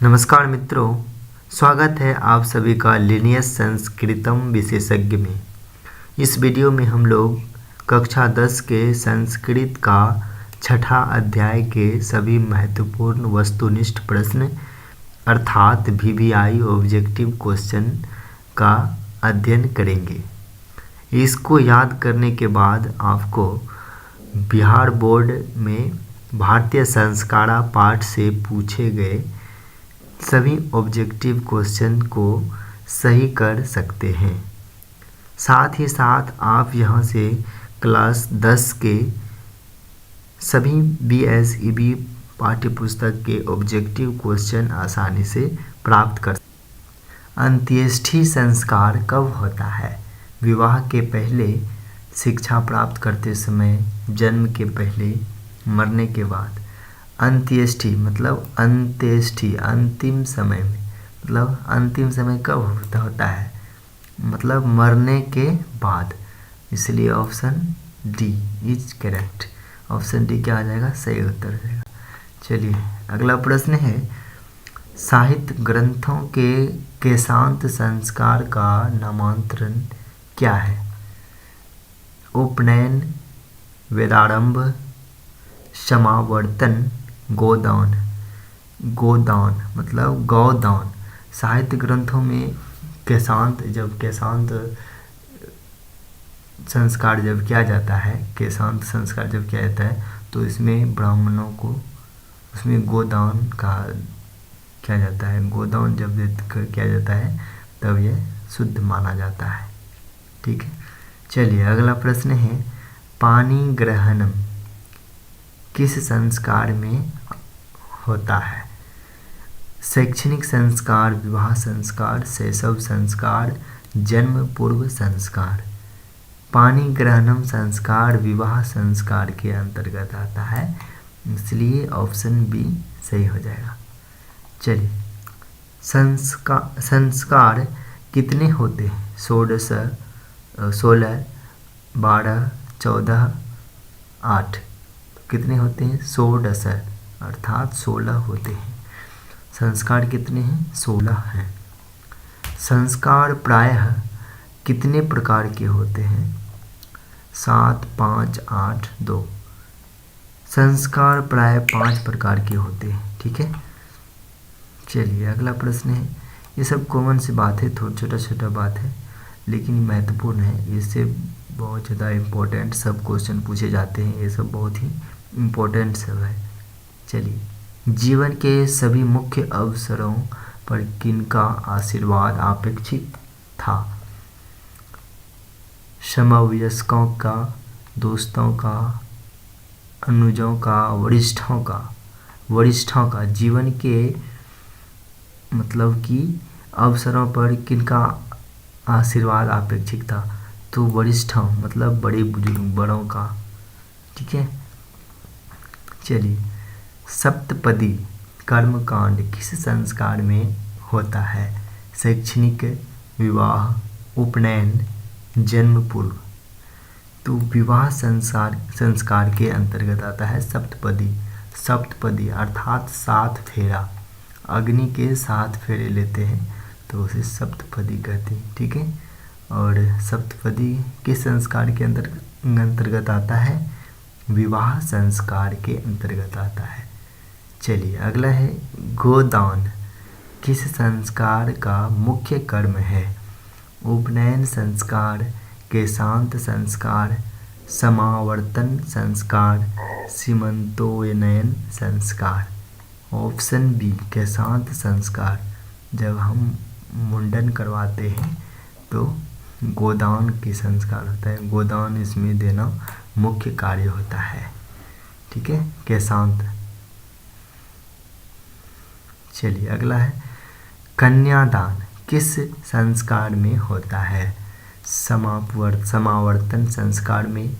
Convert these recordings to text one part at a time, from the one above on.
नमस्कार मित्रों, स्वागत है आप सभी का लिनियस संस्कृतम विशेषज्ञ में। इस वीडियो में हम लोग कक्षा 10 के संस्कृत का छठा अध्याय के सभी महत्वपूर्ण वस्तुनिष्ठ प्रश्न अर्थात वीवीआई ऑब्जेक्टिव क्वेश्चन का अध्ययन करेंगे। इसको याद करने के बाद आपको बिहार बोर्ड में भारतीय संस्कारा पाठ से पूछे गए सभी ऑब्जेक्टिव क्वेश्चन को सही कर सकते हैं। साथ ही साथ आप यहां से क्लास 10 के सभी BSEB पाठ्यपुस्तक के ऑब्जेक्टिव क्वेश्चन आसानी से प्राप्त कर। अंत्येष्टि संस्कार कब होता है? विवाह के पहले, शिक्षा प्राप्त करते समय, जन्म के पहले, मरने के बाद। अंत्येष्टि मतलब अंत्येष्टि अंतिम समय में, मतलब अंतिम समय कब होता है? मतलब मरने के बाद। इसलिए option D is correct. Option D क्या आ जाएगा? सही उत्तर हो जाएगा। चलिए अगला प्रश्न है, साहित्य ग्रंथों के केशांत संस्कार का नामांतरण क्या है? उपनयन, वेदारंभ, समावर्तन, गोदान। गोदान मतलब गौदान। साहित्य ग्रंथों में केशांत संस्कार जब किया जाता है, केशांत संस्कार जब किया जाता है तो इसमें ब्राह्मणों को उसमें गोदान का किया जाता है। गोदान जब किया जाता है तब यह शुद्ध माना जाता है। ठीक है, चलिए अगला प्रश्न है, पानी ग्रहणम किस संस्कार में होता है? शैक्षणिक संस्कार, विवाह संस्कार, शैशव संस्कार, जन्म पूर्व संस्कार। पानी ग्रहणम संस्कार विवाह संस्कार के अंतर्गत आता है, इसलिए ऑप्शन बी सही हो जाएगा। चलिए संस्कार कितने होते हैं? 16, 12, 14, 8। कितने होते हैं? 16 अर्थात 16 होते हैं। संस्कार कितने हैं? 16 हैं। संस्कार प्रायः कितने प्रकार के होते हैं? 7, 5, 8, 2। संस्कार प्रायः 5 प्रकार के होते हैं। ठीक है, चलिए अगला प्रश्न है, ये सब कॉमन सी बात है, थोड़ा छोटा छोटा बात है लेकिन महत्वपूर्ण है। इससे बहुत ज़्यादा इम्पोर्टेंट सब क्वेश्चन पूछे जाते हैं, ये सब बहुत ही इम्पोर्टेंट सब है। चलिए, जीवन के सभी मुख्य अवसरों पर किनका आशीर्वाद अपेक्षित था? समवयस्कों का, दोस्तों का, अनुजों का, वरिष्ठों का। वरिष्ठों का। जीवन के मतलब कि अवसरों पर किनका आशीर्वाद अपेक्षित था? तो वरिष्ठों मतलब बड़े बुजुर्ग, बड़ों का। ठीक है, चलिए सप्तपदी कर्मकांड किस संस्कार में होता है? शैक्षणिक, विवाह, उपनयन, जन्म पूर्व। तो विवाह संस्कार के अंतर्गत आता है सप्तपदी। सप्तपदी अर्थात 7 फेरा। अग्नि के 7 फेरे लेते हैं तो उसे सप्तपदी कहते हैं। ठीक है, और सप्तपदी किस संस्कार के अंतर्गत आता है? विवाह संस्कार के अंतर्गत आता है। चलिए अगला है, गोदान किस संस्कार का मुख्य कर्म है? उपनयन संस्कार, केशांत संस्कार, समावर्तन संस्कार, सीमंतोन्नयन संस्कार। ऑप्शन बी केशांत संस्कार। जब हम मुंडन करवाते हैं तो गोदान की संस्कार होता है, गोदान इसमें देना मुख्य कार्य होता है। ठीक है, केशांत। चलिए अगला है, कन्यादान किस संस्कार में होता है? समावर्तन संस्कार में,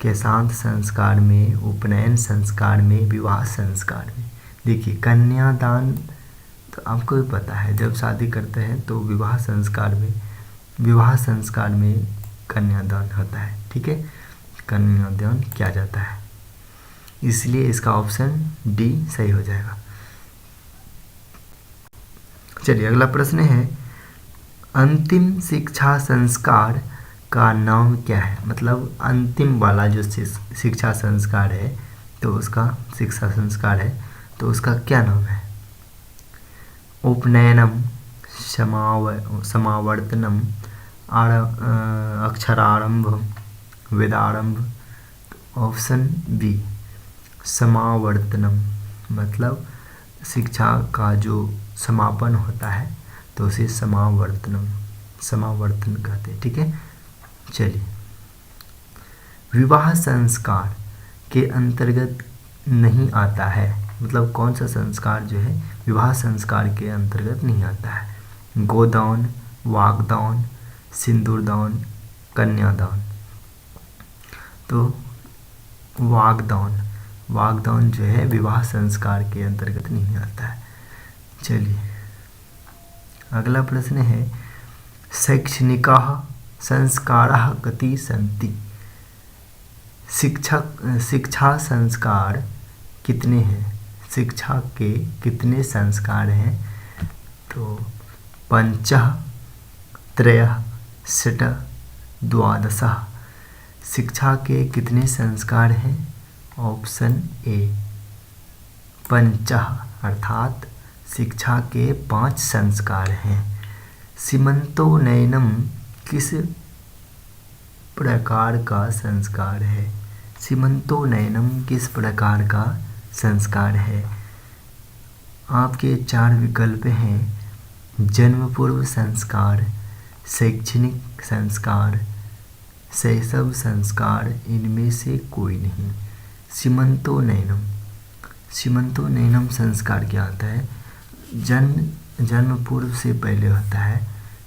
केशांत संस्कार में, उपनयन संस्कार में, विवाह संस्कार में। देखिए कन्यादान तो आपको भी पता है, जब शादी करते हैं तो विवाह संस्कार में कन्यादान होता है। ठीक है, कन्यादान किया जाता है, इसलिए इसका ऑप्शन डी सही हो जाएगा। चलिए अगला प्रश्न है, अंतिम शिक्षा संस्कार का नाम क्या है? मतलब अंतिम वाला जो शिक्षा संस्कार है, तो उसका शिक्षा संस्कार है तो उसका क्या नाम है? उपनयनम, समावर्तनम, अक्षरारंभ, वेदारंभ। ऑप्शन बी समावर्तनम, मतलब शिक्षा का जो समापन होता है तो उसे समावर्तन कहते हैं। ठीक है। चलिए, विवाह संस्कार के अंतर्गत नहीं आता है, मतलब कौन सा संस्कार जो है विवाह संस्कार के अंतर्गत नहीं आता है? गोदान, वागदान, सिंदूरदान, कन्यादान। तो वागदान जो है विवाह संस्कार के अंतर्गत नहीं आता है। चलिए अगला प्रश्न है, शैक्षणिकाः संस्काराः कति सन्ति? शिक्षा संस्कार कितने हैं? शिक्षा के कितने संस्कार हैं? तो 5, 3, 6, 12। शिक्षा के कितने संस्कार हैं? ऑप्शन ए 5, अर्थात शिक्षा के 5 संस्कार हैं। सीमंतोनयनम किस प्रकार का संस्कार है? सीमंतोनयनम किस प्रकार का संस्कार है? आपके 4 विकल्प हैं, जन्म पूर्व संस्कार, शैक्षणिक संस्कार, शैशव संस्कार, इनमें से कोई नहीं। सीमंतोनयनम संस्कार क्या होता है? जन्म पूर्व से पहले होता है,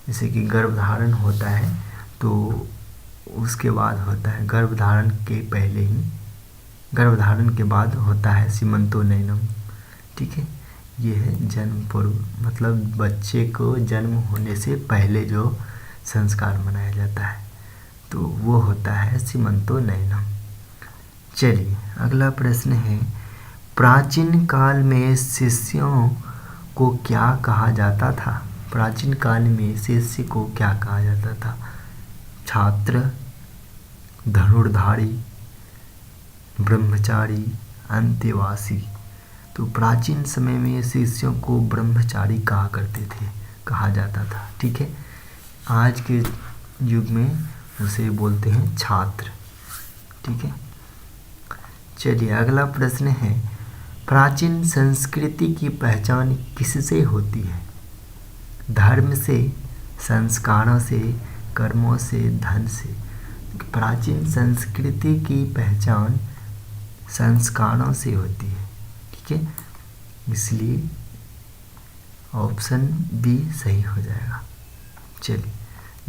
जैसे कि गर्भधारण होता है तो उसके बाद होता है, गर्भधारण के पहले ही, गर्भधारण के बाद होता है सीमंतोनयनम। ठीक है, ये है जन्म पूर्व, मतलब बच्चे को जन्म होने से पहले जो संस्कार मनाया जाता है तो वो होता है सीमंतोनयनम। चलिए अगला प्रश्न है, प्राचीन काल में शिष्यों को क्या कहा जाता था? प्राचीन काल में शिष्य को क्या कहा जाता था? छात्र, धनुर्धारी, ब्रह्मचारी, अंतेवासी। तो प्राचीन समय में शिष्यों को ब्रह्मचारी कहा जाता था। ठीक है, आज के युग में उसे बोलते हैं छात्र। ठीक है। चलिए अगला प्रश्न है, प्राचीन संस्कृति की पहचान किससे होती है? धर्म से, संस्कारों से, कर्मों से, धन से। प्राचीन संस्कृति की पहचान संस्कारों से होती है। ठीक है, इसलिए ऑप्शन बी सही हो जाएगा। चलिए,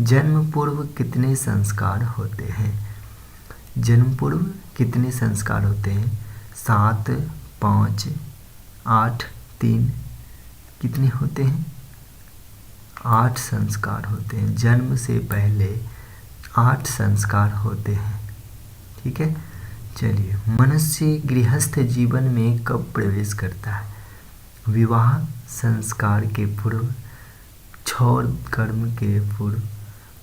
जन्म पूर्व कितने संस्कार होते हैं? जन्म पूर्व कितने संस्कार होते हैं? 7, 5, 8, 3। कितने होते हैं? 8 संस्कार होते हैं। जन्म से पहले 8 संस्कार होते हैं। ठीक है। चलिए, मनुष्य गृहस्थ जीवन में कब प्रवेश करता है? विवाह संस्कार के पूर्व, क्षौर कर्म के पूर्व,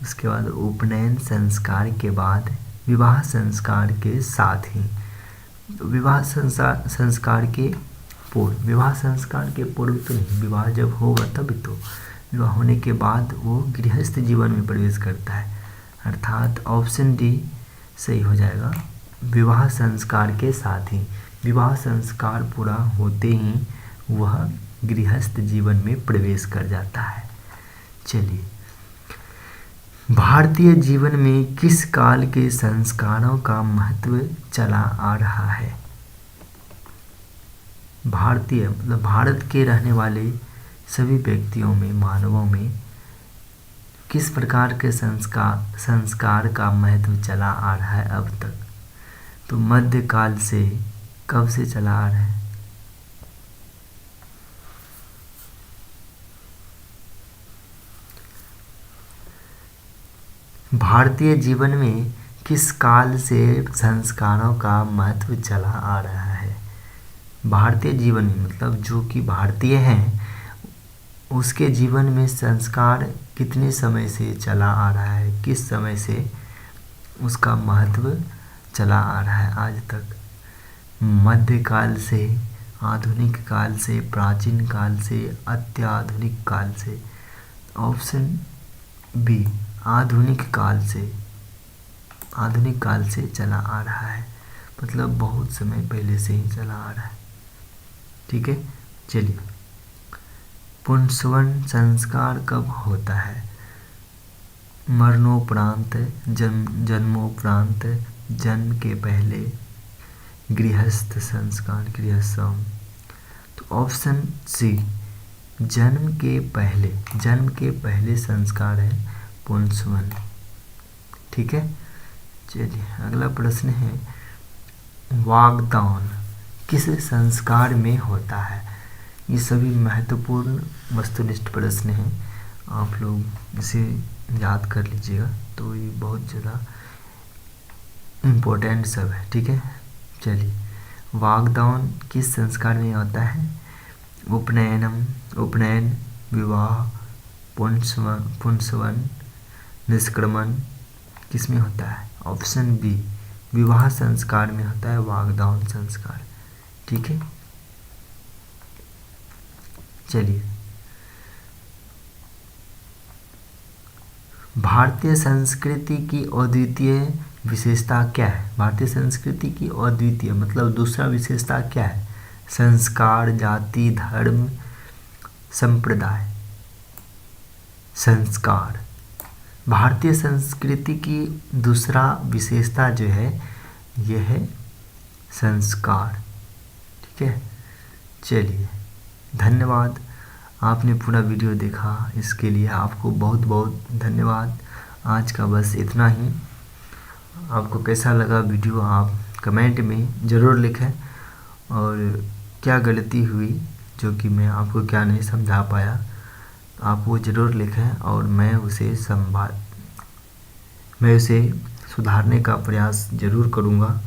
उसके बाद उपनयन संस्कार के बाद, विवाह संस्कार के साथ ही। विवाह संस्कार के पूर्व, विवाह संस्कार के पूर्व तो नहीं, विवाह जब होगा तभी तो। विवाह होने के बाद वो गृहस्थ जीवन में प्रवेश करता है, अर्थात ऑप्शन डी सही हो जाएगा। विवाह संस्कार के साथ ही, विवाह संस्कार पूरा होते ही वह गृहस्थ जीवन में प्रवेश कर जाता है। चलिए, भारतीय जीवन में किस काल के संस्कारों का महत्व चला आ रहा है? भारतीय मतलब भारत के रहने वाले सभी व्यक्तियों में, मानवों में किस प्रकार के संस्कार का महत्व चला आ रहा है अब तक? तो मध्यकाल से, कब से चला आ रहा है? भारतीय जीवन में किस काल से संस्कारों का महत्व चला आ रहा है? भारतीय जीवन में मतलब जो कि भारतीय हैं उसके जीवन में संस्कार कितने समय से चला आ रहा है, किस समय से उसका महत्व चला आ रहा है आज तक। मध्यकाल से, आधुनिक काल से, प्राचीन काल से, अत्याधुनिक काल से। ऑप्शन बी, आधुनिक काल से, आधुनिक काल से चला आ रहा है, मतलब बहुत समय पहले से ही चला आ रहा है। ठीक है, चलिए। पुंसवन संस्कार कब होता है? मरणोपरांत, जन्मोपरांत, जन्म के पहले, गृहस्थ संस्कार, गृहस्थम। तो ऑप्शन सी, जन्म के पहले संस्कार है पुंसवन। ठीक है, चलिए अगला प्रश्न है, वागदान किस संस्कार में होता है? ये सभी महत्वपूर्ण वस्तुनिष्ठ प्रश्न हैं, आप लोग इसे याद कर लीजिएगा, तो ये बहुत ज़्यादा इम्पोर्टेंट सब है। ठीक है, चलिए। वागदान किस संस्कार में होता है? उपनयन, विवाह, पुंसवन, निष्क्रमण, किस में होता है? ऑप्शन बी, विवाह संस्कार में होता है वागदान संस्कार। ठीक है, चलिए। भारतीय संस्कृति की अद्वितीय विशेषता क्या है? भारतीय संस्कृति की अद्वितीय मतलब दूसरा विशेषता क्या है? संस्कार, जाति, धर्म, संप्रदाय। संस्कार, भारतीय संस्कृति की दूसरा विशेषता जो है यह है संस्कार। ठीक है, चलिए, धन्यवाद। आपने पूरा वीडियो देखा, इसके लिए आपको बहुत बहुत धन्यवाद। आज का बस इतना ही। आपको कैसा लगा वीडियो आप कमेंट में ज़रूर लिखें, और क्या गलती हुई जो कि मैं आपको क्या नहीं समझा पाया आप वो ज़रूर लिखें, और मैं उसे सुधारने का प्रयास ज़रूर करूँगा।